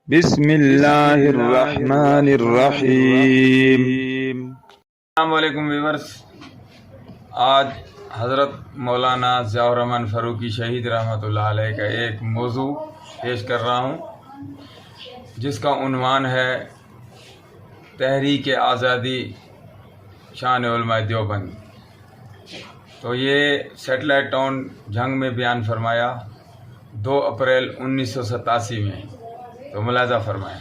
بسم اللہ الرحمن الرحیم۔ السلام علیکم ویورز، آج حضرت مولانا ضیاء الرحمن فاروقی شہید رحمۃ اللہ علیہ کا ایک موضوع پیش کر رہا ہوں جس کا عنوان ہے تحریک آزادی شان علماء دیوبند۔ تو یہ سیٹلائٹ ٹاؤن جھنگ میں بیان فرمایا 2 اپریل 1987 میں، تو ملاحظہ فرمائیں۔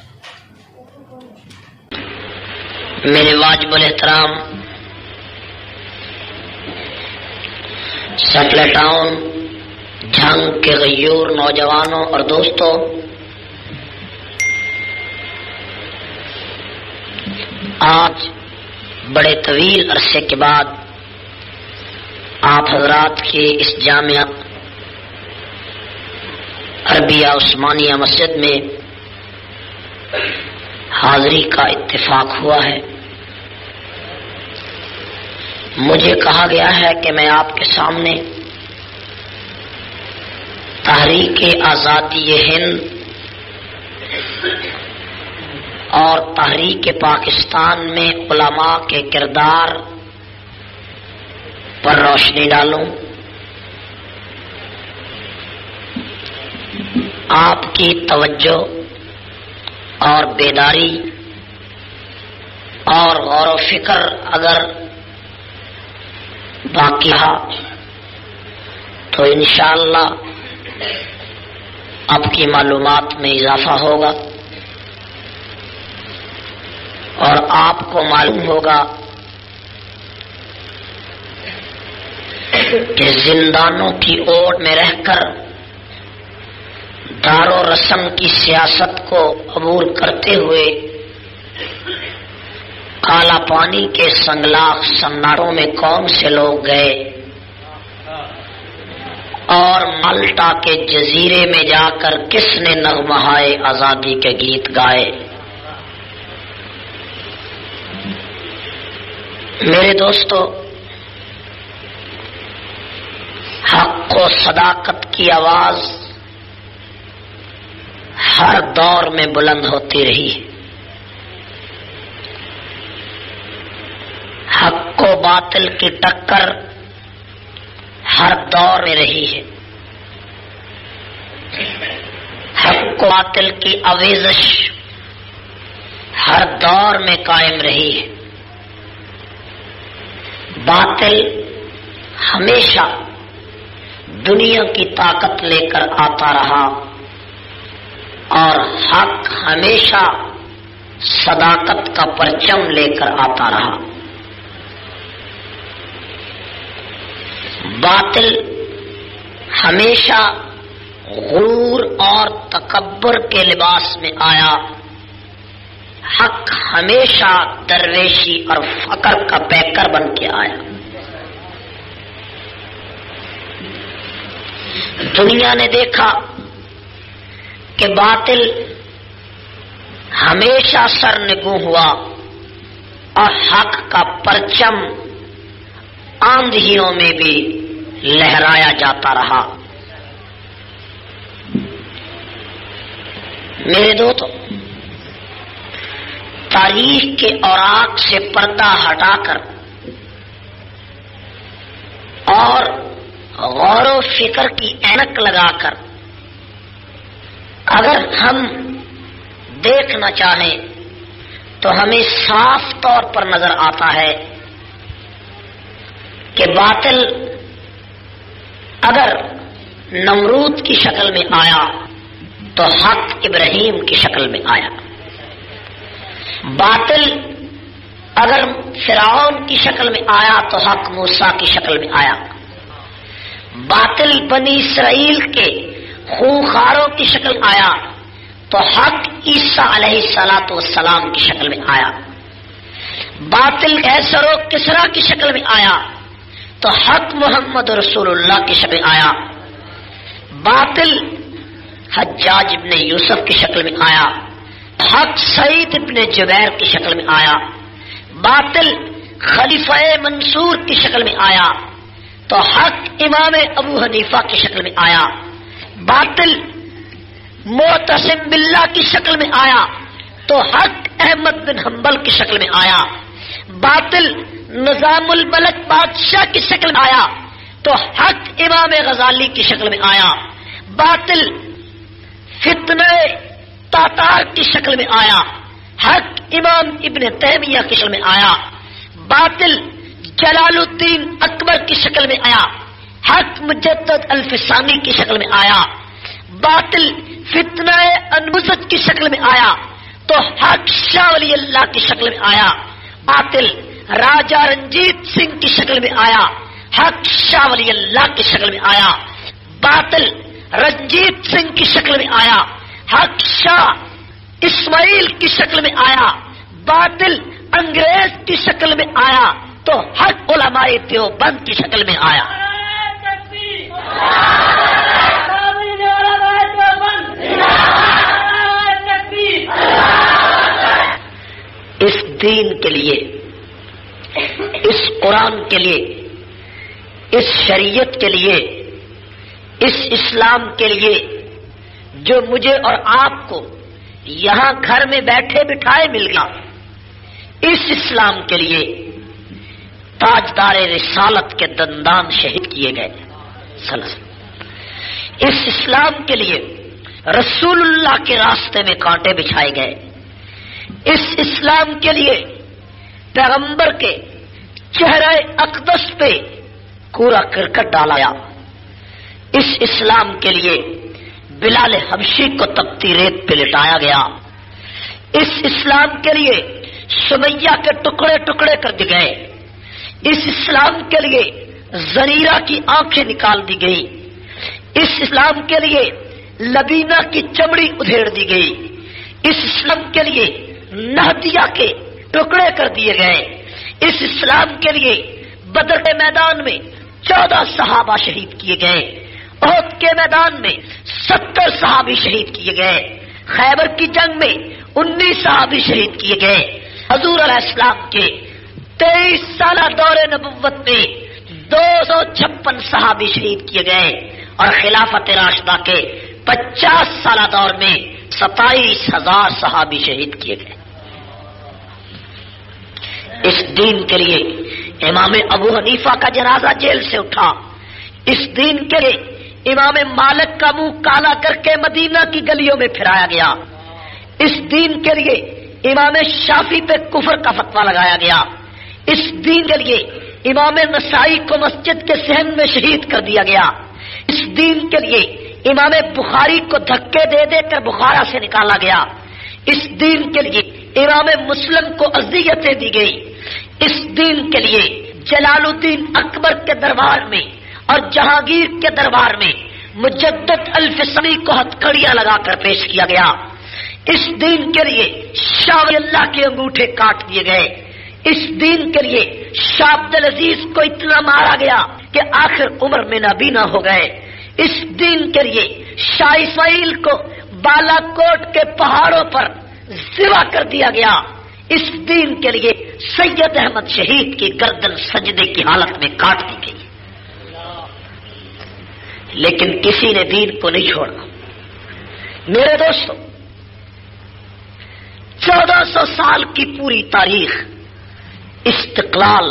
میرے واجب الاحترام سیٹلائٹ ٹاؤن جھنگ کے غیور نوجوانوں اور دوستوں، آج بڑے طویل عرصے کے بعد آپ حضرات کے اس جامعہ عربیہ عثمانیہ مسجد میں حاضری کا اتفاق ہوا ہے۔ مجھے کہا گیا ہے کہ میں آپ کے سامنے تحریک آزادی ہند اور تحریک پاکستان میں علماء کے کردار پر روشنی ڈالوں، آپ کی توجہ اور بیداری اور غور و فکر اگر باقی رہا تو انشاءاللہ آپ کی معلومات میں اضافہ ہوگا اور آپ کو معلوم ہوگا کہ زندانوں کی اوٹ میں رہ کر دار و رسم کی سیاست کو عبور کرتے ہوئے کالا پانی کے سنگلاخ سناٹوں میں کون سے لوگ گئے اور مالٹا کے جزیرے میں جا کر کس نے نغمہائے آزادی کے گیت گائے۔ میرے دوستو، حق و صداقت کی آواز ہر دور میں بلند ہوتی رہی ہے، حق و باطل کی ٹکر ہر دور میں رہی ہے، حق و باطل کی آویزش ہر دور میں قائم رہی ہے۔ باطل ہمیشہ دنیا کی طاقت لے کر آتا رہا اور حق ہمیشہ صداقت کا پرچم لے کر آتا رہا۔ باطل ہمیشہ غرور اور تکبر کے لباس میں آیا، حق ہمیشہ درویشی اور فقر کا پیکر بن کے آیا۔ دنیا نے دیکھا کہ باطل ہمیشہ سرنگوں ہوا اور حق کا پرچم آندھیوں میں بھی لہرایا جاتا رہا۔ میرے دوستو، تاریخ کے اوراق سے پردہ ہٹا کر اور غور و فکر کی اینک لگا کر اگر ہم دیکھنا چاہیں تو ہمیں صاف طور پر نظر آتا ہے کہ باطل اگر نمرود کی شکل میں آیا تو حق ابراہیم کی شکل میں آیا، باطل اگر فرعون کی شکل میں آیا تو حق موسیٰ کی شکل میں آیا، باطل بنی اسرائیل کے خونخواروں کی شکل آیا تو حق عیسیٰ علیہ السلام کی شکل میں آیا، باطل کیسر و کسریٰ کی شکل میں آیا تو حق محمد رسول اللہ کی شکل میں آیا، باطل حجاج ابن یوسف کی شکل میں آیا، حق سعید ابن جبیر کی شکل میں آیا، باطل خلیفہ منصور کی شکل میں آیا تو حق امام ابو حنیفہ کی شکل میں آیا، باطل معتصم باللہ کی شکل میں آیا تو حق احمد بن حنبل کی شکل میں آیا، باطل نظام الملک بادشاہ کی شکل میں آیا تو حق امام غزالی کی شکل میں آیا، باطل فتنہ تاتار کی شکل میں آیا، حق امام ابن تیمیہ کی شکل میں آیا، باطل جلال الدین اکبر کی شکل میں آیا، حق مجدد الفسانی کی شکل میں آیا، باطل فتنہ انبسط کی شکل میں آیا تو حق شاہ ولی اللہ کی شکل میں آیا، باطل راجہ رنجیت سنگھ کی شکل میں آیا، حق شاہ ولی اللہ کی شکل میں آیا، باطل رنجیت سنگھ کی شکل میں آیا، حق شاہ اسماعیل کی شکل میں آیا، باطل انگریز کی شکل میں آیا تو حق علماء دیوبند کی شکل میں آیا۔ اس دین کے لیے، اس قرآن کے لیے، اس شریعت کے لیے، اس اسلام کے لیے جو مجھے اور آپ کو یہاں گھر میں بیٹھے بٹھائے مل گیا، اس اسلام کے لیے تاجدار رسالت کے دندان شہید کیے گئے، اس اسلام کے لیے رسول اللہ کے راستے میں کانٹے بچھائے گئے، اس اسلام کے لیے پیغمبر کے چہرہ اقدس پہ کوڑا کرکٹ ڈالا گیا، اس اسلام کے لیے بلال حبشی کو تپتی ریت پہ لٹایا گیا، اس اسلام کے لیے سمیہ کے ٹکڑے ٹکڑے کر دی گئے، اس اسلام کے لیے زنیرہ کی آنکھیں نکال دی گئی، اس اسلام کے لیے لبینہ کی چمڑی ادھیڑ دی گئی، اس اسلام کے لیے نہدیہ کے ٹکڑے کر دیے گئے، اس اسلام کے لیے بدر کے میدان میں 14 صحابہ شہید کیے گئے، احد کے میدان میں 70 صحابی شہید کیے گئے، خیبر کی جنگ میں 19 صحابی شہید کیے گئے، حضور علیہ السلام کے 23 سالہ دور نبوت میں 256 صحابی شہید کیے گئے اور خلافت راشدہ کے 50 سالہ دور میں 27,000 صحابی شہید کیے گئے۔ اس دین کے لیے امام ابو حنیفہ کا جنازہ جیل سے اٹھا، اس دین کے لیے امام مالک کا منہ کالا کر کے مدینہ کی گلیوں میں پھرایا گیا، اس دین کے لیے امام شافعی پہ کفر کا فتویٰ لگایا گیا، اس دین کے لیے امام نسائی کو مسجد کے صحن میں شہید کر دیا گیا، اس دین کے لیے امام بخاری کو دھکے دے دے کر بخارا سے نکالا گیا، اس دین کے لیے امام مسلم کو اذیتیں دی گئی، اس دین کے لیے جلال الدین اکبر کے دربار میں اور جہانگیر کے دربار میں مجدد الفسانی کو ہتھکڑیاں لگا کر پیش کیا گیا، اس دین کے لیے شاہ ولی اللہ کے انگوٹھے کاٹ دیے گئے، اس دین کے لیے شاہ عبد العزیز کو اتنا مارا گیا کہ آخر عمر میں نابینا ہو گئے، اس دین کے لیے شاہ اسماعیل کو بالا کوٹ کے پہاڑوں پر ذبح کر دیا گیا، اس دین کے لیے سید احمد شہید کی گردن سجدے کی حالت میں کاٹ دی گئی، لیکن کسی نے دین کو نہیں چھوڑا۔ میرے دوستو، 1400 سال کی پوری تاریخ استقلال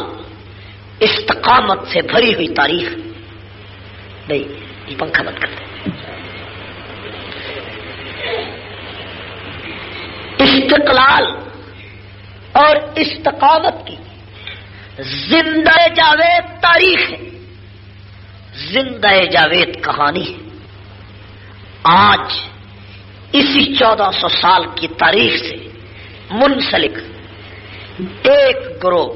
استقامت سے بھری ہوئی تاریخ، نہیں یہ پنکھا بند کرتے، استقلال اور استقامت کی زندہ جاوید تاریخ ہے، زندہ جاوید کہانی ہے۔ آج اسی 1400 سال کی تاریخ سے منسلک ایک گروہ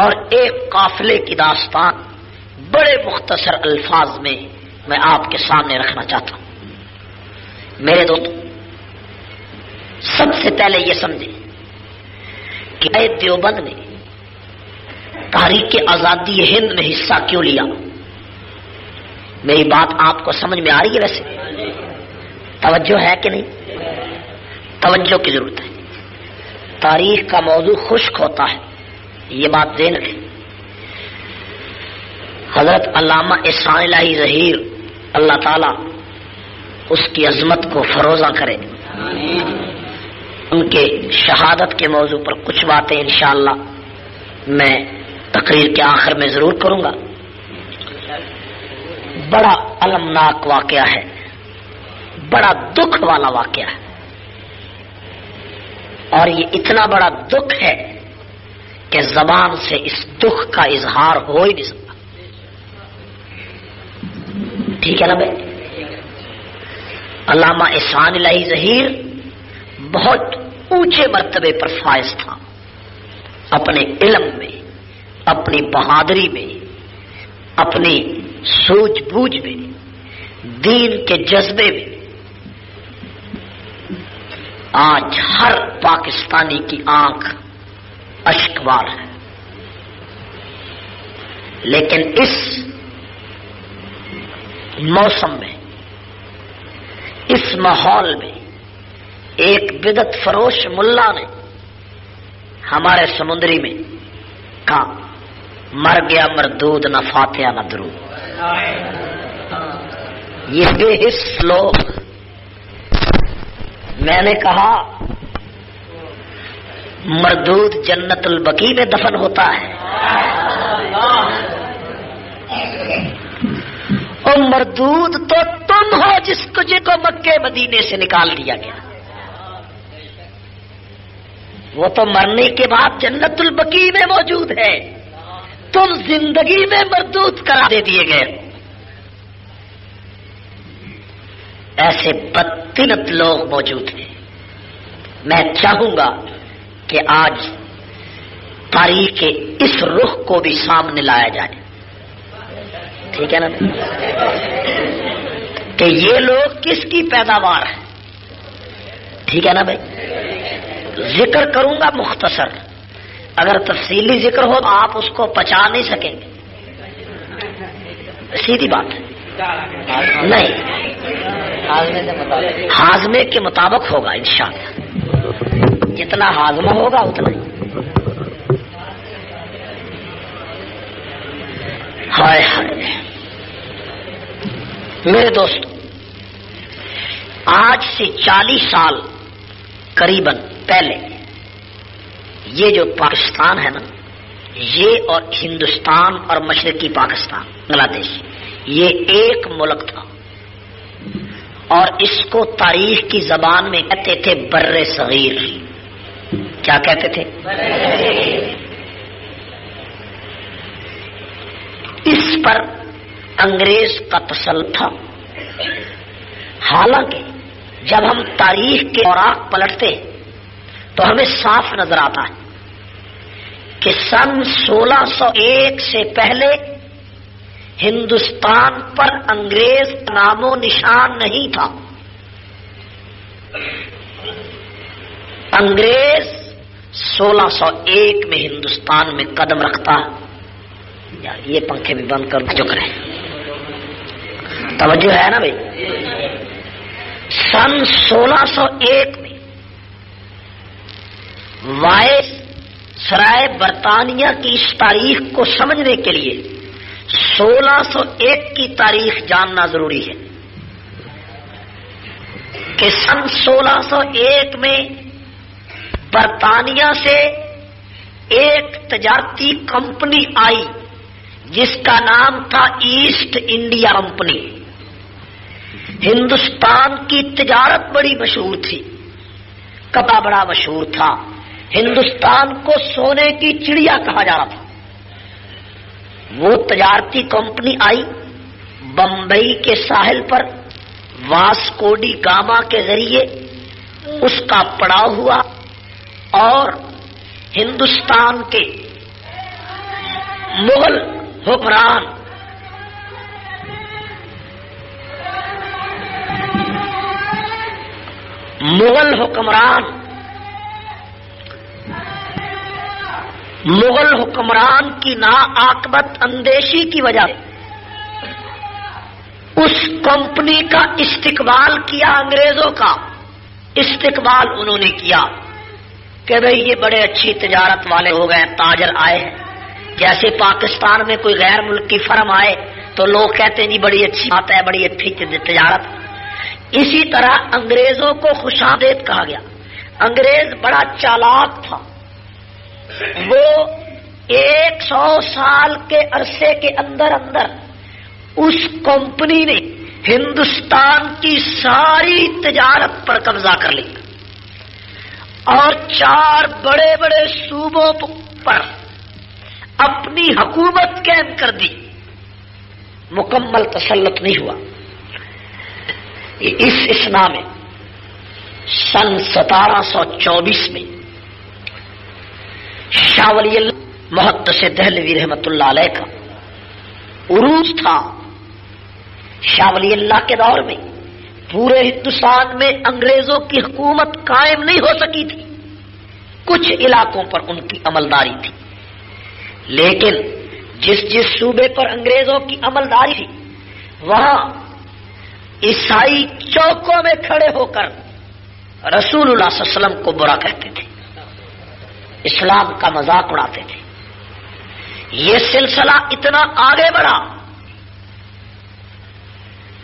اور ایک قافلے کی داستان بڑے مختصر الفاظ میں میں آپ کے سامنے رکھنا چاہتا ہوں۔ میرے دوستو، سب سے پہلے یہ سمجھیں کہ دیوبند نے تحریک آزادی ہند میں حصہ کیوں لیا۔ میری بات آپ کو سمجھ میں آ رہی ہے؟ ویسے توجہ ہے کہ نہیں؟ توجہ کی ضرورت ہے۔ تاریخ کا موضوع خشک ہوتا ہے، یہ بات ذہن رکھیں۔ حضرت علامہ احسان الہی ظہیر اللہ تعالی اس کی عظمت کو فروزہ کرے. ان کے شہادت کے موضوع پر کچھ باتیں انشاءاللہ میں تقریر کے آخر میں ضرور کروں گا. بڑا المناک واقعہ ہے، بڑا دکھ والا واقعہ ہے، اور یہ اتنا بڑا دکھ ہے کہ زبان سے اس دکھ کا اظہار ہو ہی نہیں سکتا. ٹھیک ہے نا بھائی؟ علامہ احسان الہی ظہیر بہت اونچے مرتبے پر فائز تھا، اپنے علم میں، اپنی بہادری میں، اپنی سوجھ بوجھ میں، دین کے جذبے میں. آج ہر پاکستانی کی آنکھ اشکبار ہے، لیکن اس موسم میں، اس ماحول میں ایک بدعت فروش ملا نے ہمارے سمندری میں کہا مر گیا مردود نہ فاتحہ نہ درود. یہ بے حس لوگ، میں نے کہا مردود جنت البقیع میں دفن ہوتا ہے، اور مردود تو تم ہو جس کو مکے مدینے سے نکال دیا گیا. وہ تو مرنے کے بعد جنت البقیع میں موجود ہے، تم زندگی میں مردود کرا دے دیے گئے. ایسے بدتینت لوگ موجود ہیں. میں چاہوں گا کہ آج تاریخ کے اس رخ کو بھی سامنے لایا جائے. ٹھیک ہے نا کہ یہ لوگ کس کی پیداوار ہے. ٹھیک ہے نا بھائی؟ ذکر کروں گا مختصر، اگر تفصیلی ذکر ہو تو آپ اس کو پچا نہیں سکیں گے. سیدھی بات ہے. نہیں، ہاضمے کے مطابق ہوگا انشاءاللہ، جتنا ہاضمہ ہوگا اتنا ہی. ہائے ہائے میرے دوست، آج سے 40 سال قریباً پہلے یہ جو پاکستان ہے نا، یہ اور ہندوستان اور مشرقی پاکستان بنگلہ دیش، یہ ایک ملک تھا، اور اس کو تاریخ کی زبان میں کہتے تھے بر صغیر. کیا کہتے تھے؟ اس پر انگریز کا تسلط تھا. حالانکہ جب ہم تاریخ کے اوراق پلٹتے تو ہمیں صاف نظر آتا ہے کہ سن 1601 سے پہلے ہندوستان پر انگریز نام و نشان نہیں تھا. انگریز 1601 میں ہندوستان میں قدم رکھتا ہے. یار یہ پنکھے بھی بند کر جو کریں، توجہ ہے نا بھائی. سن 1601 میں وائس سرائے برطانیہ کی اس تاریخ کو سمجھنے کے لیے 1601 کی تاریخ جاننا ضروری ہے کہ سن 1601 میں برطانیہ سے ایک تجارتی کمپنی آئی جس کا نام تھا ایسٹ انڈیا کمپنی. ہندوستان کی تجارت بڑی مشہور تھی، کپڑا بڑا مشہور تھا، ہندوستان کو سونے کی چڑیا کہا جا رہا تھا. وہ تجارتی کمپنی آئی بمبئی کے ساحل پر، واسکو ڈی گاما کے ذریعے اس کا پڑاؤ ہوا، اور ہندوستان کے مغل حکمران مغل حکمران کی ناعاقبت اندیشی کی وجہ سے اس کمپنی کا استقبال کیا. انگریزوں کا استقبال انہوں نے کیا کہ بھئی یہ بڑے اچھی تجارت والے ہو گئے، تاجر آئے ہیں. جیسے پاکستان میں کوئی غیر ملکی فرم آئے تو لوگ کہتے ہیں جی بڑی اچھی بات ہے، بڑی اچھی تجارت. اسی طرح انگریزوں کو خوشامدید کہا گیا. انگریز بڑا چالاک تھا. وہ 100 سال کے عرصے کے اندر اندر اس کمپنی نے ہندوستان کی ساری تجارت پر قبضہ کر لیا اور 4 بڑے بڑے صوبوں پر اپنی حکومت قائم کر دی. مکمل تسلط نہیں ہوا. اس اسنا میں سن 1724 میں شاہ ولی اللہ محدث دہلوی رحمت اللہ علیہ کا عروج تھا. شاہ ولی اللہ کے دور میں پورے ہندوستان میں انگریزوں کی حکومت قائم نہیں ہو سکی تھی. کچھ علاقوں پر ان کی عملداری تھی، لیکن جس صوبے پر انگریزوں کی عملداری تھی وہاں عیسائی چوکوں میں کھڑے ہو کر رسول اللہ صلی اللہ علیہ وسلم کو برا کہتے تھے، اسلام کا مذاق اڑاتے تھے. یہ سلسلہ اتنا آگے بڑھا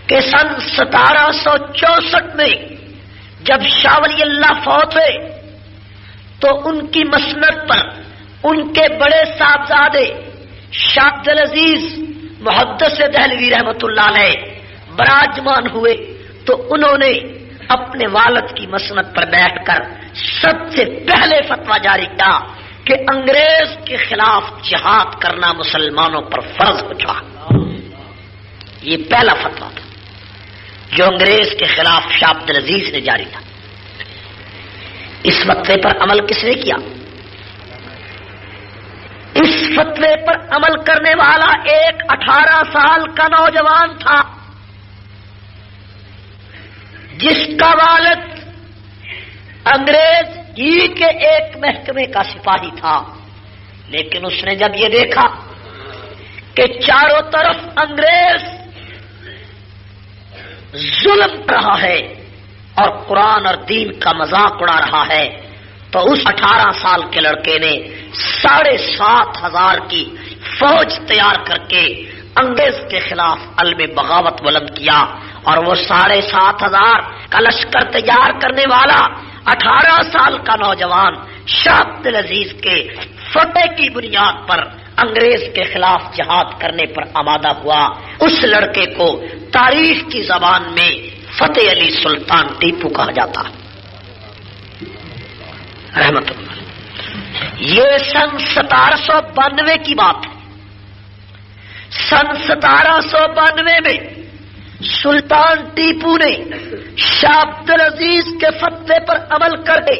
کہ سن 1764 میں جب شاہ ولی اللہ فوت ہوئے تو ان کی مسند پر ان کے بڑے صاحبزادے شاہ عبدالعزیز محدث دہلوی رحمت اللہ علیہ براجمان ہوئے تو انہوں نے اپنے والد کی مسند پر بیٹھ کر سب سے پہلے فتویٰ جاری کیا کہ انگریز کے خلاف جہاد کرنا مسلمانوں پر فرض ہو چکا. یہ پہلا فتویٰ تھا جو انگریز کے خلاف شاہ عبدالعزیز نے جاری تھا. اس فتوے پر عمل کس نے کیا؟ اس فتوے پر عمل کرنے والا ایک 18 سال کا نوجوان تھا جس کا والد انگریز ہی کے ایک محکمے کا سپاہی تھا. لیکن اس نے جب یہ دیکھا کہ چاروں طرف انگریز ظلم کر رہا ہے اور قرآن اور دین کا مذاق اڑا رہا ہے تو اس 18 سال کے لڑکے نے 7,500 کی فوج تیار کر کے انگریز کے خلاف علم بغاوت بلند کیا. اور وہ 7,500 کا لشکر تیار کرنے والا 18 سال کا نوجوان شاہ عبدالعزیز کے فتح کی بنیاد پر انگریز کے خلاف جہاد کرنے پر آمادہ ہوا. اس لڑکے کو تاریخ کی زبان میں فتح علی سلطان ٹیپو کہا جاتا رحمت اللہ. یہ سن 1792 کی بات ہے. سن 1792 میں سلطان ٹیپو نے شاہ عبدالعزیز کے فتوے پر عمل کر کے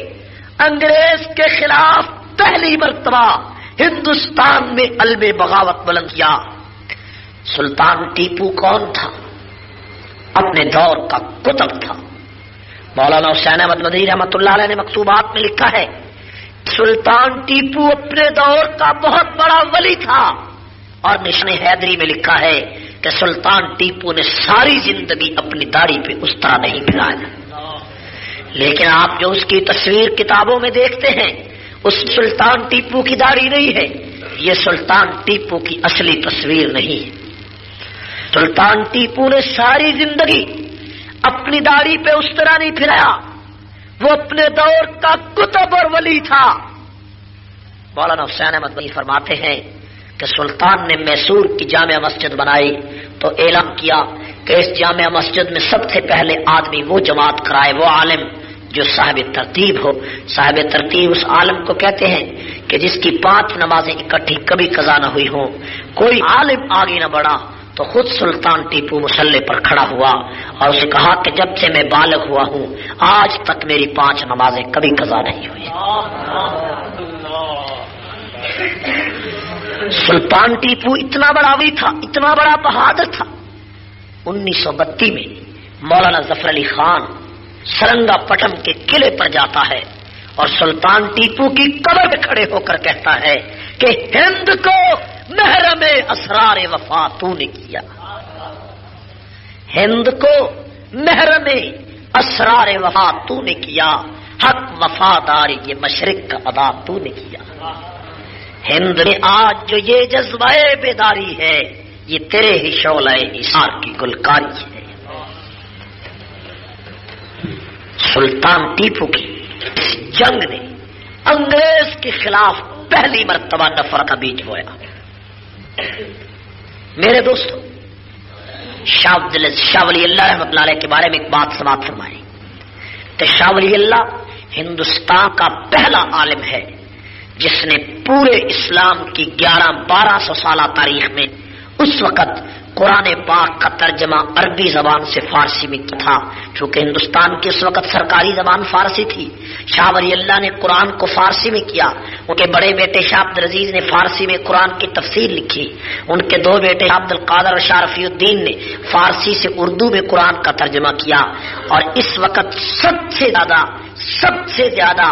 انگریز کے خلاف پہلی مرتبہ ہندوستان میں علم بغاوت بلند کیا. سلطان ٹیپو کون تھا؟ اپنے دور کا قطب تھا. مولانا حسین احمد مدنی رحمت اللہ علیہ نے مکتوبات میں لکھا ہے سلطان ٹیپو اپنے دور کا بہت بڑا ولی تھا. اور نشان حیدری میں لکھا ہے کہ سلطان ٹیپو نے ساری زندگی اپنی داڑھی پہ اس طرح نہیں پھرایا. لیکن آپ جو اس کی تصویر کتابوں میں دیکھتے ہیں اس سلطان ٹیپو کی داڑھی نہیں ہے. یہ سلطان ٹیپو کی اصلی تصویر نہیں ہے. سلطان ٹیپو نے ساری زندگی اپنی داڑھی پہ اس طرح نہیں پھرایا. وہ اپنے دور کا قطب اور ولی تھا. مولانا حسین احمد مدنی فرماتے ہیں کہ سلطان نے میسور کی جامع مسجد بنائی تو اعلان کیا کہ اس جامع مسجد میں سب سے پہلے آدمی وہ جماعت کرائے، وہ عالم جو صاحب ترتیب ہو. صاحب ترتیب اس عالم کو کہتے ہیں کہ جس کی 5 نمازیں اکٹھی کبھی قضا نہ ہوئی ہوں. کوئی عالم آگے نہ بڑھا تو خود سلطان ٹیپو مصلی پر کھڑا ہوا اور اسے کہا کہ جب سے میں بالغ ہوا ہوں آج تک میری 5 نمازیں کبھی قضا نہیں ہوئی. سلطان ٹیپو اتنا بڑا ولی تھا، اتنا بڑا بہادر تھا. 1932 میں مولانا ظفر علی خان سرنگا پٹم کے قلعے پر جاتا ہے اور سلطان ٹیپو کی قبر پہ کھڑے ہو کر کہتا ہے کہ ہند کو محرم اسرار وفا تو نے کیا، ہند کو محرم اسرار وفا تو نے کیا، حق وفاداری یہ مشرق کا ادا تو نے کیا. ہند نے آج جو یہ جذبہ بیداری ہے یہ تیرے ہی شعلہ اثار کی گلکاری ہے. سلطان ٹیپو کی اس جنگ نے انگریز کے خلاف پہلی مرتبہ نفرت کا بیج بویا۔ میرے دوستو، شاہ ولی اللہ رحمۃ اللہ علیہ کے بارے میں ایک بات سماعت فرمائیں کہ شاہ ولی اللہ ہندوستان کا پہلا عالم ہے جس نے پورے اسلام کی 1100-1200 سالہ تاریخ میں اس وقت قرآن پاک کا ترجمہ عربی زبان سے فارسی میں کیا تھا، چونکہ ہندوستان کی اس وقت سرکاری زبان فارسی تھی۔ شاہ ولی اللہ نے قرآن کو فارسی میں کیا، ان کے بڑے بیٹے شاہ عبد العزیز نے فارسی میں قرآن کی تفسیر لکھی، ان کے دو بیٹے شاہ عبد القادر اور شاہ رفیع الدین نے فارسی سے اردو میں قرآن کا ترجمہ کیا، اور اس وقت سب سے زیادہ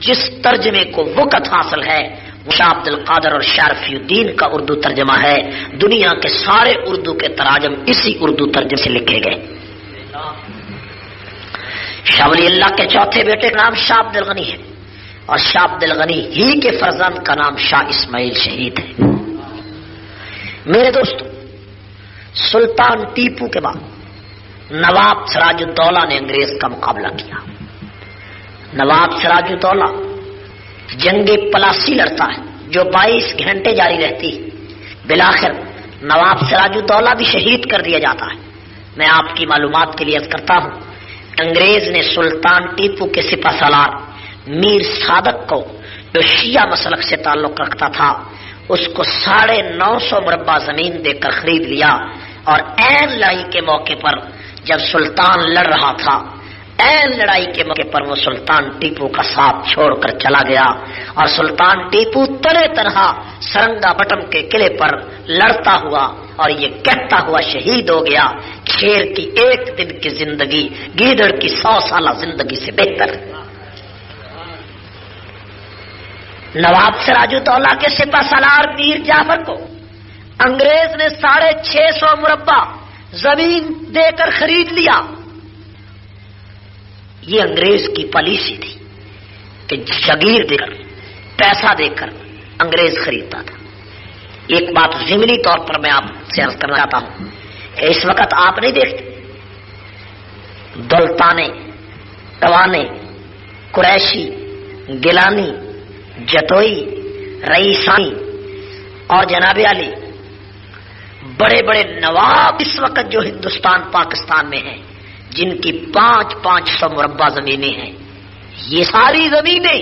جس ترجمے کو وقت حاصل ہے شاہ عبد القادر اور شاہ رفیع الدین کا اردو ترجمہ ہے۔ دنیا کے سارے اردو کے تراجم اسی اردو ترجمے سے لکھے گئے۔ شاہ ولی اللہ کے چوتھے بیٹے کا نام شاہ عبد الغنی ہے، اور شاہ عبد الغنی ہی کے فرزند کا نام شاہ اسماعیل شہید ہے۔ میرے دوستو، سلطان ٹیپو کے بعد نواب سراج الدولہ نے انگریز کا مقابلہ کیا۔ نواب سراج الدولہ جنگ پلاسی لڑتا ہے جو 22 گھنٹے جاری رہتی ہے، بالآخر نواب سراج الدولہ بھی شہید کر دیا جاتا ہے۔ میں آپ کی معلومات کے لیے عرض کرتا ہوں، انگریز نے سلطان ٹیپو کے سپہ سالار میر صادق کو، جو شیعہ مسلک سے تعلق رکھتا تھا، اس کو 950 مربع زمین دے کر خرید لیا، اور عین لڑائی کے موقع پر جب سلطان لڑ رہا تھا، عین لڑائی کے موقع پر وہ سلطان ٹیپو کا ساتھ چھوڑ کر چلا گیا، اور سلطان ٹیپو تنہا تنہا سرنگا بٹم کے قلعے پر لڑتا ہوا اور یہ کہتا ہوا شہید ہو گیا، شیر کی 1 دن کی زندگی گیدڑ کی 100 سالہ زندگی سے بہتر۔ نواب سراج الدولہ کے سپہ سالار میر جعفر کو انگریز نے 650 مربع زمین دے کر خرید لیا۔ یہ انگریز کی پالیسی تھی کہ جگیر دے کر، پیسہ دے کر انگریز خریدتا تھا۔ ایک بات ضمنی طور پر میں آپ سے عرض کرنا چاہتا ہوں کہ اس وقت آپ نہیں دیکھتے دولتانے، ٹوانے، قریشی، گیلانی، جتوئی، رئیسانی اور جناب علی، بڑے بڑے نواب اس وقت جو ہندوستان پاکستان میں ہیں، جن کی 500 مربع زمینیں ہیں، یہ ساری زمینیں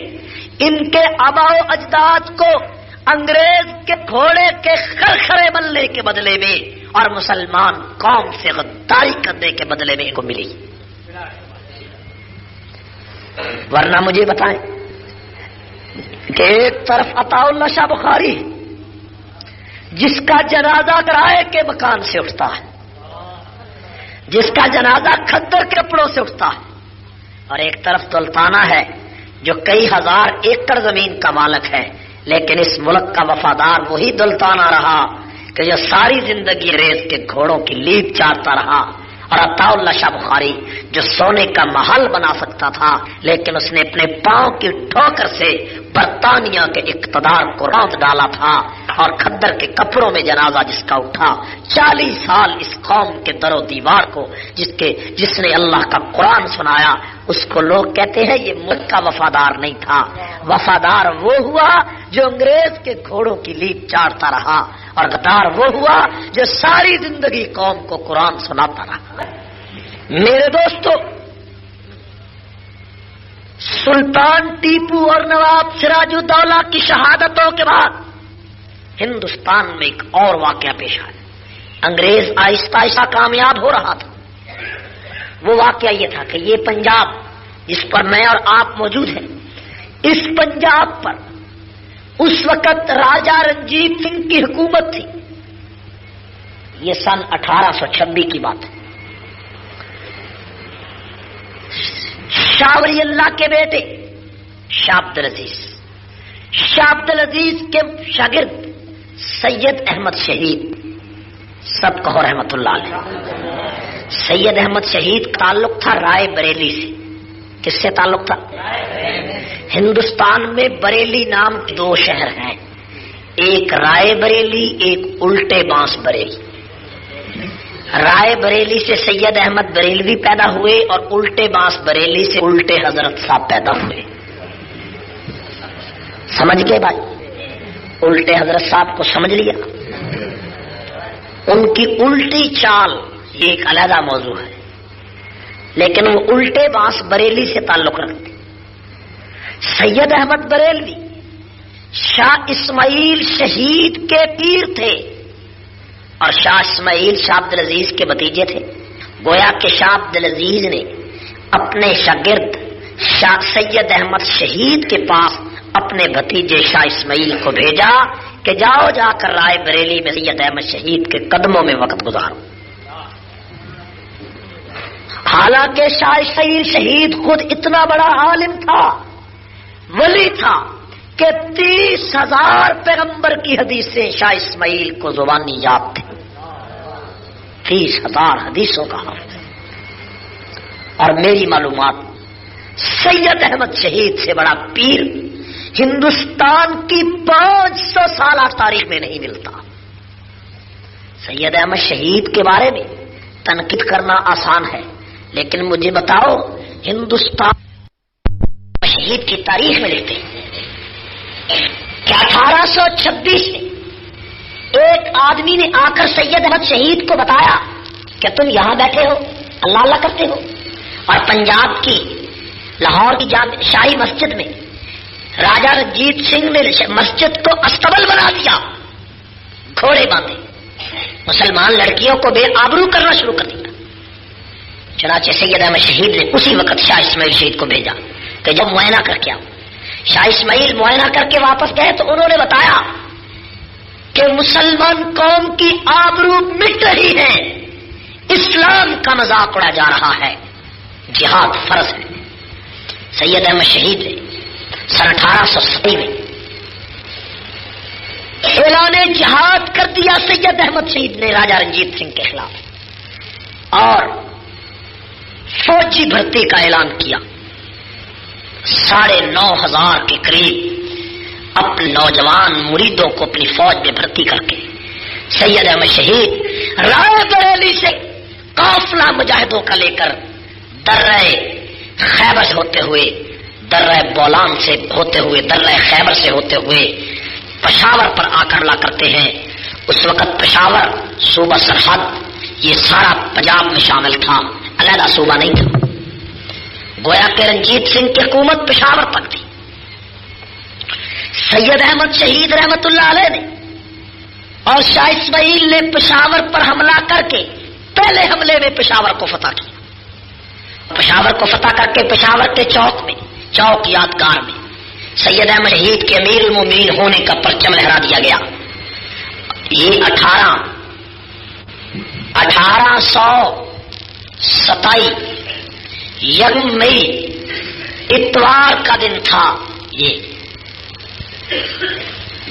ان کے آباء و اجداد کو انگریز کے گھوڑے کے خرخرے بننے کے بدلے میں اور مسلمان قوم سے غداری کرنے کے بدلے میں کو ملی۔ ورنہ مجھے بتائیں کہ ایک طرف عطا اللہ شاہ بخاری جس کا جنازہ کرائے کے مکان سے اٹھتا ہے، جس کا جنازہ کھدر کے کپڑوں سے اٹھتا ہے، اور ایک طرف دولتانہ ہے جو کئی ہزار ایکڑ زمین کا مالک ہے، لیکن اس ملک کا وفادار وہی دولتانہ رہا کہ جو ساری زندگی ریس کے گھوڑوں کی لیپ چارتا رہا، اور عطا اللہ شاہ بخاری جو سونے کا محل بنا سکتا تھا، لیکن اس نے اپنے پاؤں کی ٹھوکر سے برطانیہ کے اقتدار کو روند ڈالا تھا، اور کھدر کے کپڑوں میں جنازہ جس کا اٹھا، 40 سال اس قوم کے در و دیوار کو جس نے اللہ کا قرآن سنایا، اس کو لوگ کہتے ہیں یہ ملک کا وفادار نہیں تھا۔ وفادار وہ ہوا جو انگریز کے گھوڑوں کی لیپ چارتا رہا، اور غدار وہ ہوا جو ساری زندگی قوم کو قرآن سناتا رہا۔ میرے دوستو، سلطان ٹیپو اور نواب سراج الدولہ کی شہادتوں کے بعد ہندوستان میں ایک اور واقعہ پیش آیا۔ انگریز آہستہ آہستہ کامیاب ہو رہا تھا۔ وہ واقعہ یہ تھا کہ یہ پنجاب جس پر میں اور آپ موجود ہیں، اس پنجاب پر اس وقت راجہ رنجیت سنگھ کی حکومت تھی۔ یہ سن 1826 کی بات ہے۔ شاہ ولی اللہ کے بیٹے شاہ عبد العزیز کے شاگرد سید احمد شہید، سب کہو رحمت اللہ علیہ۔ سید احمد شہید کا تعلق تھا رائے بریلی سے۔ کس سے تعلق تھا؟ ہندوستان میں بریلی نام کے 2 شہر ہیں، ایک رائے بریلی، ایک الٹے بانس بریلی۔ رائے بریلی سے سید احمد بریلوی پیدا ہوئے اور الٹے باس بریلی سے الٹے حضرت صاحب پیدا ہوئے. سمجھ گئے بھائی؟ الٹے حضرت صاحب کو سمجھ لیا. ان کی الٹی چال یہ ایک علیحدہ موضوع ہے، لیکن وہ الٹے باس بریلی سے تعلق رکھتے. سید احمد بریلوی شاہ اسماعیل شہید کے پیر تھے اور شاہ اسماعیل شاہ عبدالعزیز کے بھتیجے تھے. گویا کہ شاہ عبدالعزیز نے اپنے شاگرد شاہ سید احمد شہید کے پاس اپنے بھتیجے شاہ اسماعیل کو بھیجا کہ جاؤ جا کر رائے بریلی میں سید احمد شہید کے قدموں میں وقت گزارو. حالانکہ شاہ اسماعیل شہید خود اتنا بڑا عالم تھا، ولی تھا کہ 30,000 پیغمبر کی حدیثیں شاہ اسماعیل کو زبانی یاد تھی. 30,000 حدیثوں کا حافظ. اور میری معلومات سید احمد شہید سے بڑا پیر ہندوستان کی 500 سالہ تاریخ میں نہیں ملتا. سید احمد شہید کے بارے میں تنقید کرنا آسان ہے، لیکن مجھے بتاؤ ہندوستان شہید کی تاریخ میں لکھتے ہیں کہ 1826 میں ایک آدمی نے آ کر سید احمد شہید کو بتایا کہ تم یہاں بیٹھے ہو اللہ اللہ کرتے ہو، اور پنجاب کی لاہور کی شاہی مسجد میں راجہ رنجیت سنگھ نے مسجد کو استبل بنا دیا، گھوڑے باندھے، مسلمان لڑکیوں کو بے آبرو کرنا شروع کر دیا. چنانچہ سید احمد شہید نے اسی وقت شاہ اسماعیل شہید کو بھیجا کہ جب معائنہ کر کے آؤ. شاہ اسماعیل معائنہ کر کے واپس گئے تو انہوں نے بتایا کہ مسلمان قوم کی آبرو مٹ رہی ہے، اسلام کا مذاق اڑا جا رہا ہے، جہاد فرض ہے. سید احمد شہید نے سن 1870 میں اعلان جہاد کر دیا سید احمد شہید نے راجہ رنجیت سنگھ کے خلاف، اور فوجی بھرتی کا اعلان کیا. 9,500 کے قریب اپنے نوجوان مریدوں کو اپنی فوج میں بھرتی کر کے سید احمد شہید رائے بریلی سے قافلہ مجاہدوں کا لے کر درہ خیبر سے ہوتے ہوئے، درہ بولان سے ہوتے ہوئے، درہ خیبر سے ہوتے ہوئے پشاور پر آ کر لا کرتے ہیں. اس وقت پشاور صوبہ سرحد یہ سارا پنجاب میں شامل تھا، علیحدہ صوبہ نہیں تھا. گویا کہ رنجیت سنگھ کی حکومت پشاور تک تھی. سید احمد شہید رحمت اللہ علیہ نے اور شاہ اسماعیل نے پشاور پر حملہ کر کے پہلے حملے میں پشاور کو فتح کیا. پشاور کو فتح کر کے پشاور کے چوک یادگار میں سید احمد شہید کے امیر المومنین ہونے کا پرچم لہرا دیا گیا. یہ 1827 یکم مئی اتوار کا دن تھا، یہ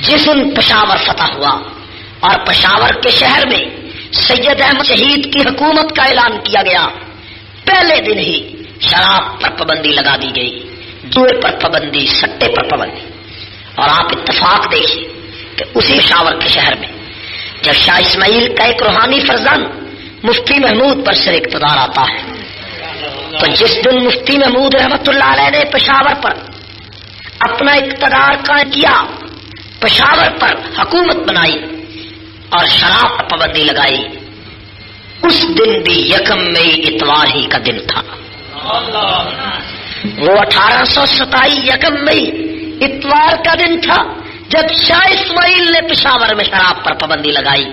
جس دن پشاور فتح ہوا اور پشاور کے شہر میں سید احمد شہید کی حکومت کا اعلان کیا گیا. پہلے دن ہی شراب پر پابندی لگا دی گئی، جوئے پر پابندی، سٹے پر پابندی. اور آپ اتفاق دیکھیے کہ اسی پشاور کے شہر میں جب شاہ اسماعیل کا ایک روحانی فرزند مفتی محمود پر سر اقتدار آتا ہے، تو جس دن مفتی محمود رحمت اللہ علیہ نے پشاور پر اپنا اقتدار قائم کیا، پشاور پر حکومت بنائی اور شراب پر پابندی لگائی، اس دن بھی یکم مئی اتوار ہی کا دن تھا. وہ 1827 یکم مئی اتوار کا دن تھا جب شاہ اسماعیل نے پشاور میں شراب پر پابندی لگائی،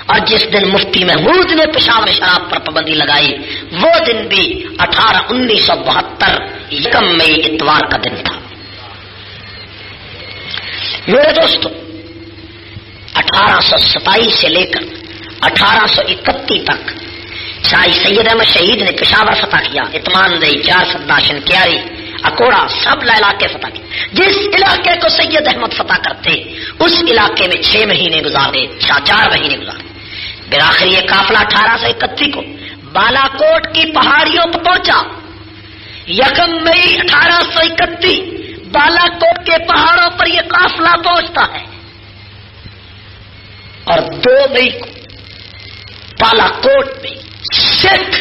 اور جس دن مفتی محمود نے پشاور میں شراب پر پابندی لگائی وہ دن بھی 1972 یکم مئی اتوار کا دن تھا. میرے دوستو، 1827 سے لے کر 1831 تک شاہ سید احمد شہید نے پشاور فتح کیا، اتمان دئی، چار سدا، شنکیاری، اکوڑا، سب علاقے فتح کیے. جس علاقے کو سید احمد فتح کرتے اس علاقے میں 6 مہینے گزارے، 4 مہینے گزارے. بالآخر یہ قافلہ 1831 کو بالا کوٹ کی پہاڑیوں پر پہنچا. یکم مئی 1831 بالا کوٹ کے پہاڑوں پر یہ قافلہ پہنچتا ہے، اور 2 مئی کو بالا کوٹ میں سکھ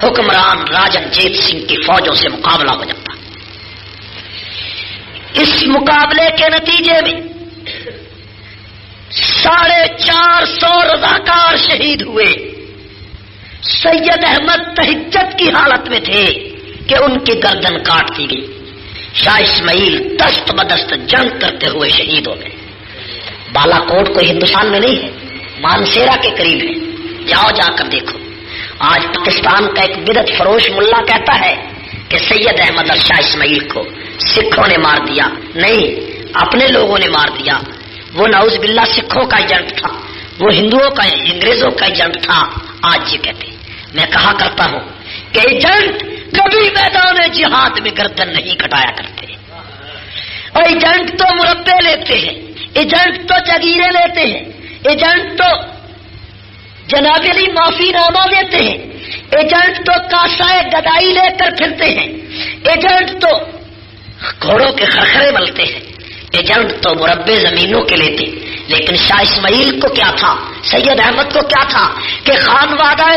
حکمران راجن جیت سنگھ کی فوجوں سے مقابلہ ہو جاتا. اس مقابلے کے نتیجے میں 450 رضاکار شہید ہوئے. سید احمد تہجد کی حالت میں تھے کہ ان کی گردن کاٹ دی گئی. شاہ اسماعیل دست بدست جنگ کرتے ہوئے شہید ہو گئے. بالا کوٹ کوئی ہندوستان میں نہیں ہے، مانسیرا کے قریب ہے. جاؤ جا کر دیکھو. آج پاکستان کا ایک بدعت فروش ملا کہتا ہے کہ سید احمد اور شاہ اسماعیل کو سکھوں نے مار دیا. نہیں، اپنے لوگوں نے مار دیا. وہ نعوذ باللہ سکھوں کا ایجنٹ تھا، وہ ہندوؤں کا انگریزوں کا ایجنٹ تھا. آج یہ کہتے ہیں. میں کہا کرتا ہوں کہ ایجنٹ کبھی میدان جہاد میں گردن نہیں کٹایا کرتے. اور ایجنٹ تو مربے لیتے ہیں، ایجنٹ تو جگیرے لیتے ہیں، ایجنٹ تو جناب علی معافی نامہ لیتے ہیں، ایجنٹ تو کاسائے گدائی لے کر پھرتے ہیں، ایجنٹ تو گھوڑوں کے خرخرے ملتے ہیں، ایجنٹ تو مربے زمینوں کے لیتے. لیکن شاہ اسماعیل کو کیا تھا، سید احمد کو کیا تھا کہ خانوادہ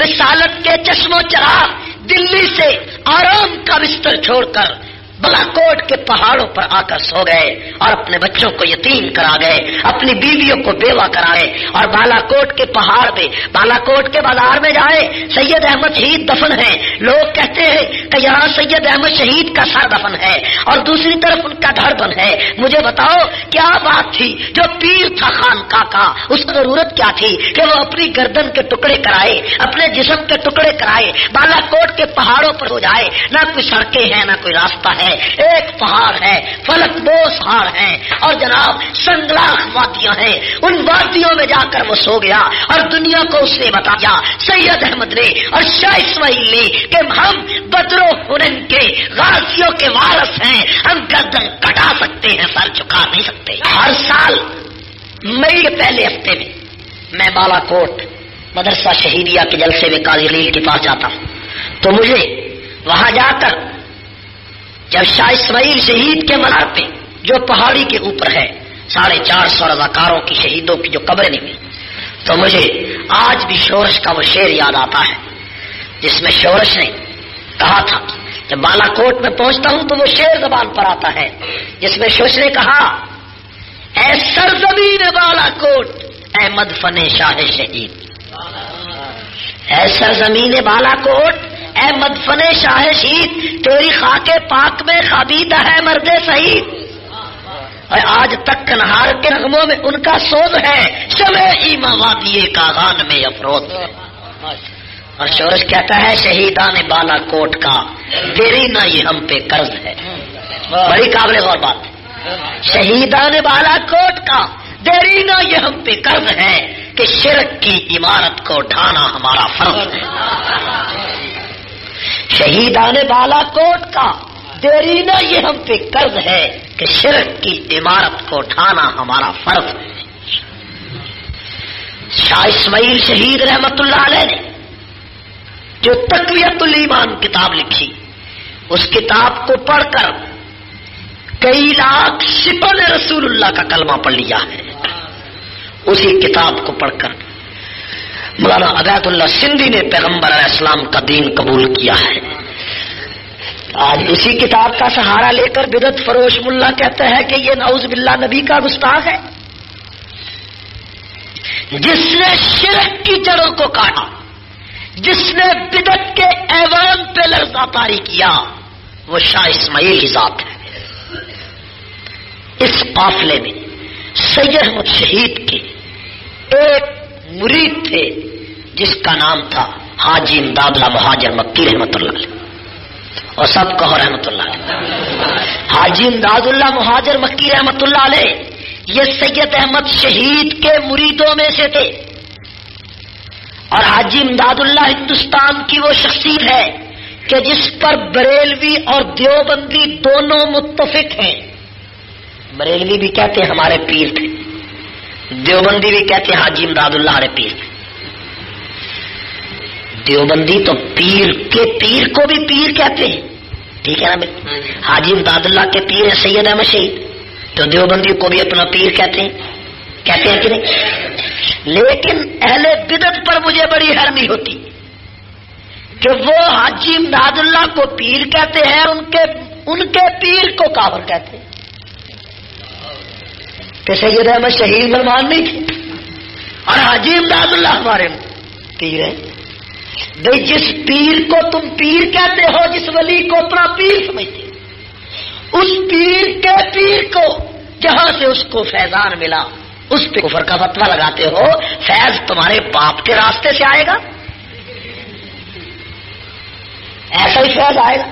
رسالت کے چشم و چراغ دلی سے آرام کا بستر چھوڑ کر بالا کوٹ کے پہاڑوں پر آ کر سو گئے اور اپنے بچوں کو یتیم کرا گئے، اپنی بیویوں کو بیوہ کرائے. اور بالا کوٹ کے پہاڑ پہ، بالا کوٹ کے بازار میں جائے، سید احمد شہید دفن ہے. لوگ کہتے ہیں کہ یہاں سید احمد شہید کا سر دفن ہے اور دوسری طرف ان کا دھڑ بن ہے. مجھے بتاؤ کیا بات تھی؟ جو پیر تھا خانقاہ کا، اس کی ضرورت کیا تھی کہ وہ اپنی گردن کے ٹکڑے کرائے، اپنے جسم کے ٹکڑے کرائے، بالا کوٹ کے پہاڑوں پر ہو جائے؟ نہ کوئی سڑکیں ہیں، نہ کوئی راستہ ہے، ایک پہاڑ ہے، فلک بوس پہاڑ ہیں اور جناب سنگلاخ وادیاں ہیں. ان وادیوں میں جا کر وہ سو گیا اور دنیا کو اس نے بتایا، سید احمد نے اور شاہ اسماعیل نے، کہ ہم بدر و حنین کے غازیوں کے وارث ہیں. ہم گردن کٹا سکتے ہیں، سر جھکا نہیں سکتے. ہر سال مئی کے پہلے ہفتے میں بالا کوٹ مدرسہ شہیدیہ کے جلسے میں قاضی جلیل کے پاس جاتا ہوں. تو مجھے وہاں جا کر جب شاہ اسماعیل شہید کے مزار پہ جو پہاڑی کے اوپر ہے 450 رضاکاروں کی شہیدوں کی جو قبریں نکلی، تو مجھے آج بھی شورش کا وہ شعر یاد آتا ہے جس میں شورش نے کہا تھا. جب بالا کوٹ میں پہنچتا ہوں تو وہ شعر زبان پر آتا ہے جس میں شورش نے کہا، اے سرزمین بالا کوٹ، اے مدفن شاہ شہید. اے سرزمین بالا کوٹ، اے مدفن شاہ شہید، تیری خاک پاک میں خابیدہ ہے مرد شہید. اور آج تک کنہار کے نغموں میں ان کا سوز ہے، شمع ایما وادی کاغان میں افروز. اور شورش کہتا ہے، شہیدان بالا کوٹ کا تیری نہ یہ ہم پہ قرض ہے. بڑی قابل غور بات. شہیدان بالا کوٹ کا دیری نہ یہ ہم پہ قرض ہے کہ شرک کی عمارت کو ڈھانا ہمارا فرض ہے. شہیدان بالا کوٹ کا دیرینہ یہ ہم پہ قرض ہے کہ شرک کی عمارت کو اٹھانا ہمارا فرض ہے. شاہ اسماعیل شہید رحمت اللہ علیہ نے جو تقویت الایمان کتاب لکھی، اس کتاب کو پڑھ کر کئی لاکھ سپاہ نے رسول اللہ کا کلمہ پڑھ لیا ہے. اسی کتاب کو پڑھ کر مولانا عبید اللہ سندھی نے پیغمبر علیہ السلام کا دین قبول کیا ہے. آج اسی کتاب کا سہارا لے کر بدعت فروش ملا کہتا ہے کہ یہ نعوذ باللہ نبی کا گستاخ ہے. جس نے شرک کی جڑوں کو کاٹا، جس نے بدعت کے ایوان پہ لرزہ طاری کیا، وہ شاہ اسماعیل کی ذات ہے. اس قافلے میں سید احمد شہید کے ایک مرید تھے جس کا نام تھا حاجی امداد اللہ مہاجر مکی رحمت اللہ علیہ. اور سب کہو رحمت اللہ علیہ. حاجی امداد اللہ مہاجر مکی رحمت اللہ علیہ یہ سید احمد شہید کے مریدوں میں سے تھے. اور حاجی امداد اللہ ہندوستان کی وہ شخصیت ہے کہ جس پر بریلوی اور دیوبندی دونوں متفق ہیں. بریلوی بھی کہتے ہیں ہمارے پیر تھے، دیوبندی بھی کہتے ہیں حاجی امداد اللہ ہمارے پیر تھے. دیوبندی تو پیر کے پیر کو بھی پیر کہتے ہیں، ٹھیک ہے نا. حاجی امداد اللہ کے پیر ہے سید احمد شہید، تو دیوبندی کو بھی اپنا پیر کہتے ہیں. کہتے ہیں کہ نہیں؟ لیکن اہل بدعت پر مجھے بڑی حیرانی ہوتی کہ وہ حاجی امداد اللہ کو پیر کہتے ہیں، ان کے پیر کو کافر کہتے ہیں کہ سید احمد شہید مسلمان نہیں تھے اور حاجی امداد اللہ ہمارے پیر ہیں۔ بھئی جس پیر کو تم پیر کہتے ہو، جس ولی کو اپنا پیر سمجھتے ہو، اس پیر کے پیر کو جہاں سے اس کو فیضان ملا اس پہ کفر کا فتویٰ لگاتے ہو، فیض تمہارے باپ کے راستے سے آئے گا؟ ایسا ہی فیض آئے گا؟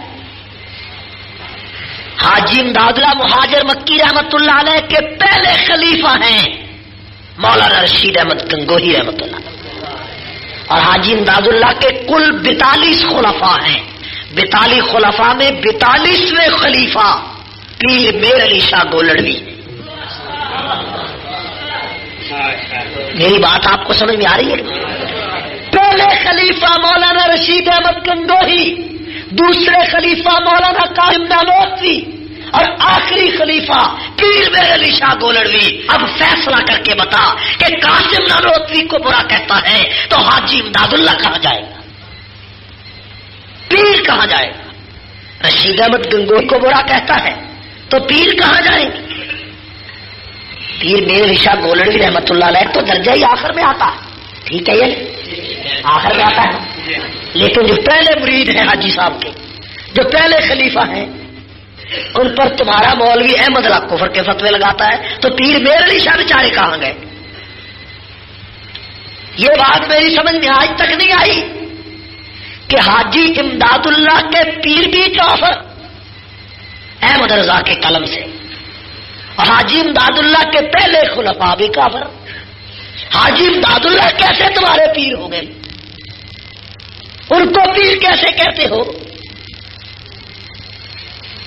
حاجی امداد اللہ مہاجر مکی رحمت اللہ علیہ کے پہلے خلیفہ ہیں مولانا رشید احمد گنگوہی رحمت اللہ، اور حاجی امداد اللہ کے کل 42 خلفاء ہیں۔ 42 خلفاء میں 42ویں خلیفہ پیر میر علی شاہ گولڑوی۔ میری بات آپ کو سمجھ میں آ رہی ہے؟ پہلے خلیفہ مولانا رشید احمد گنگوہی، دوسرے خلیفہ مولانا قاسم نانوتوی، اور آخری خلیفہ پیر میر علی شاہ گولڑوی۔ اب فیصلہ کر کے بتا کہ قاسم نانوتوی کو برا کہتا ہے تو حاجی امداد اللہ کہاں جائے گا؟ پیر کہاں جائے گا؟ رشید احمد گنگوہی کو برا کہتا ہے تو پیر کہاں جائیں گے؟ پیر میر علی شاہ گولڑوی رحمت اللہ علیہ تو درجہ ہی آخر میں آتا ہے، ٹھیک ہے؟ یہ آخر میں آتا ہے، لیکن جو پہلے مرید ہیں حاجی صاحب کے، جو پہلے خلیفہ ہیں، ان پر تمہارا مولوی احمد اللہ کفر کے فتوے لگاتا ہے تو پیر میر علی شاہ بیچارے کہاں گئے؟ یہ بات میری سمجھ میں آج تک نہیں آئی کہ حاجی امداد اللہ کے پیر بھی کافر احمد رضا کے قلم سے، اور حاجی امداد اللہ کے پہلے خلفاء بھی کافر۔ حاجی امداد اللہ کیسے تمہارے پیر ہو گئے؟ ان کو پیر کیسے کہتے ہو؟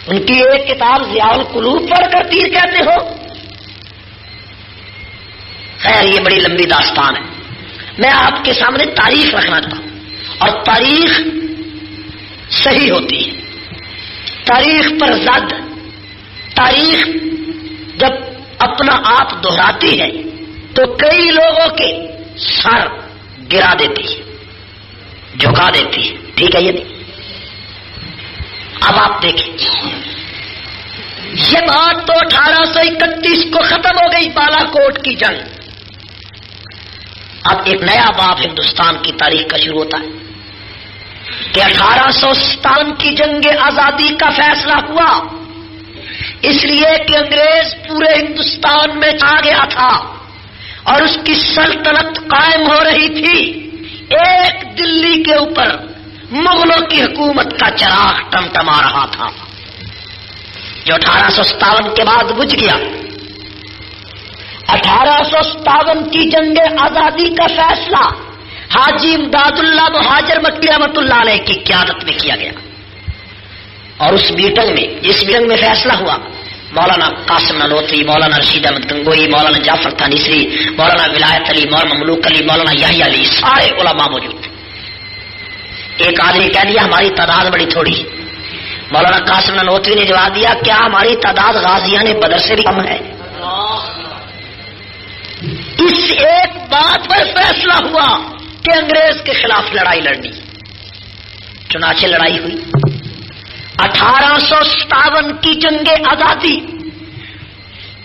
ان کی ایک کتاب ضیاء القلوب پڑھ کر پیر کہتے ہو؟ خیر یہ بڑی لمبی داستان ہے، میں آپ کے سامنے تاریخ رکھنا چاہتا ہوں، اور تاریخ صحیح ہوتی ہے، تاریخ پر زد، تاریخ جب اپنا آپ دہراتی ہے تو کئی لوگوں کے سر گرا دیتی ہے، جھکا دیتی ہے، ٹھیک ہے؟ یہ نہیں۔ اب آپ دیکھیں، یہ بات تو 1831 کو ختم ہو گئی، بالا کوٹ کی جنگ۔ اب ایک نیا باب ہندوستان کی تاریخ کا شروع ہوتا ہے کہ 1857 کی جنگ آزادی کا فیصلہ ہوا، اس لیے کہ انگریز پورے ہندوستان میں آ گیا تھا اور اس کی سلطنت قائم ہو رہی تھی۔ ایک دلی کے اوپر مغلوں کی حکومت کا چراغ ٹمٹما رہا تھا جو 1857 کے بعد بجھ گیا۔ 1857 کی جنگ آزادی کا فیصلہ حاجی امداد اللہ مہاجر مکی رحمت اللہ علیہ کی قیادت میں کیا گیا، اور اس میٹنگ میں، جس میٹنگ میں فیصلہ ہوا، مولانا قاسم نانوتوی، مولانا رشید احمد گنگوہی، مولانا جعفر تانیسری، مولانا ولایت علی، مولانا مملوک علی، مولانا یحییٰ علی، سارے علماء موجود تھے۔ ایک آدمی کہہ دیا ہماری تعداد بڑی تھوڑی ہے۔ مولانا قاسم نانوتوی نے جواب دیا کیا ہماری تعداد غازیان بدر سے بھی کم ہے؟ اس ایک بات پر فیصلہ ہوا کہ انگریز کے خلاف لڑائی لڑنی، چنانچہ لڑائی ہوئی۔ 1857 کی جنگ آزادی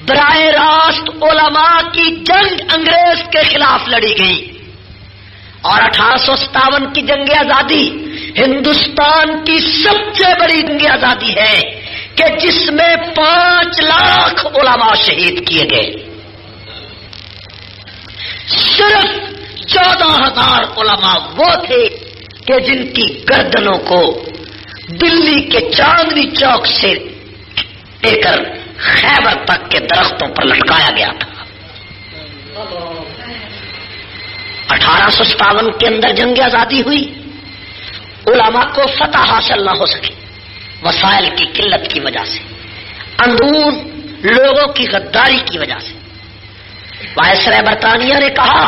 براہ راست علماء کی جنگ انگریز کے خلاف لڑی گئی، اور 1857 کی جنگ آزادی ہندوستان کی سب سے بڑی جنگ آزادی ہے کہ جس میں 5 لاکھ علماء شہید کیے گئے۔ صرف 14,000 علماء وہ تھے کہ جن کی گردنوں کو دلی کے چاندنی چوک سے لے کر خیبر تک کے درختوں پر لٹکایا گیا تھا۔ 1857 کے اندر جنگ آزادی ہوئی، علماء کو فتح حاصل نہ ہو سکی وسائل کی قلت کی وجہ سے، اندرون لوگوں کی غداری کی وجہ سے۔ وائسرائے برطانیہ نے کہا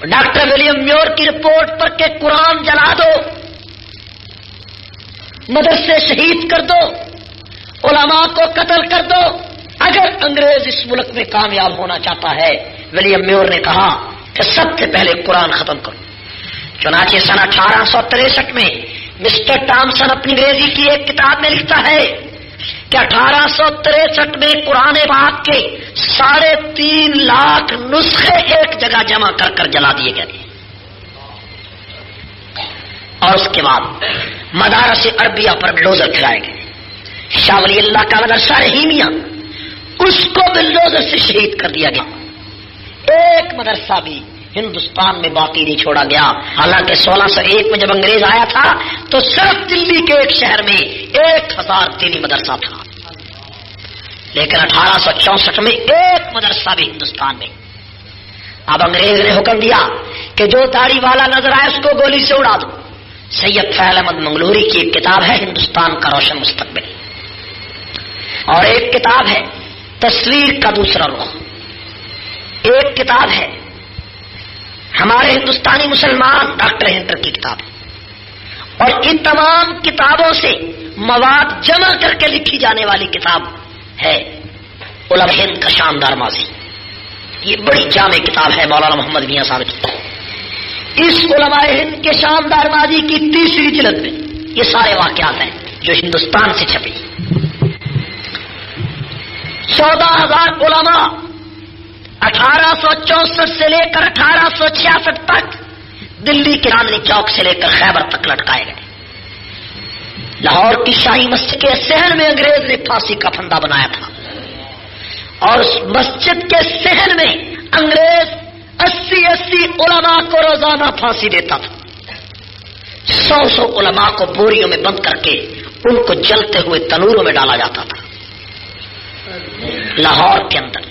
ڈاکٹر ولیم میور کی رپورٹ پر کہ قرآن جلا دو، مدرسے شہید کر دو، علماء کو قتل کر دو، اگر انگریز اس ملک میں کامیاب ہونا چاہتا ہے، ولیم میور نے کہا کہ سب سے پہلے قرآن ختم کرو۔ چنانچہ سن 1863 میں مسٹر ٹامسن اپنی انگریزی کی ایک کتاب میں لکھتا ہے کہ 1863 میں قرآن پاک کے 3.5 لاکھ نسخے ایک جگہ جمع کر کر جلا دیے گئے، اور اس کے بعد مدارس عربیہ پر بلڈوزر پھیلائے گئے۔ شاہ ولی اللہ کا مدرسہ رحیمیہ، اس کو بلڈوزر سے شہید کر دیا گیا۔ ایک مدرسہ بھی ہندوستان میں باقی نہیں چھوڑا گیا، حالانکہ 1601 میں جب انگریز آیا تھا تو صرف دلی کے ایک شہر میں 1000 دینی مدرسہ تھا، لیکن 1864 میں ایک مدرسہ بھی ہندوستان میں۔ اب انگریز نے حکم دیا کہ جو داڑھی والا نظر آئے اس کو گولی سے اڑا دو۔ سید فیض احمد منگلوری کی ایک کتاب ہے ہندوستان کا روشن مستقبل، اور ایک کتاب ہے تصویر کا دوسرا رخ، ایک کتاب ہے ہمارے ہندوستانی مسلمان ڈاکٹر ہنٹر کی کتاب، اور ان تمام کتابوں سے مواد جمع کر کے لکھی جانے والی کتاب ہے علماء ہند کا شاندار ماضی۔ یہ بڑی جامع کتاب ہے مولانا محمد میاں صاحب کی۔ اس علماء ہند کے شاندار ماضی کی 3ری جلد میں یہ سارے واقعات ہیں جو ہندوستان سے چھپی۔ 14,000 علماء 1864 سے لے کر 1866 تک دلی کے چاندنی چوک سے لے کر خیبر تک لٹکائے گئے۔ لاہور کی شاہی مسجد کے صحن میں انگریز نے پھانسی کا پھندا بنایا تھا، اور اس مسجد کے صحن میں انگریز 80 علماء کو روزانہ پھانسی دیتا تھا۔ 100 علماء کو بوریوں میں بند کر کے ان کو جلتے ہوئے تنوروں میں ڈالا جاتا تھا۔ لاہور کے اندر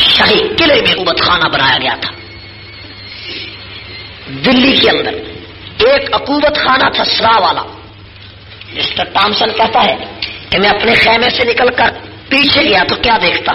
شاہی قلعے میں عقوبت خانہ بنایا گیا تھا۔ دلی کے اندر ایک عقوبت خانہ تھا سرا والا۔ مسٹر ٹامسن کہتا ہے کہ میں اپنے خیمے سے نکل کر پیچھے گیا تو کیا دیکھتا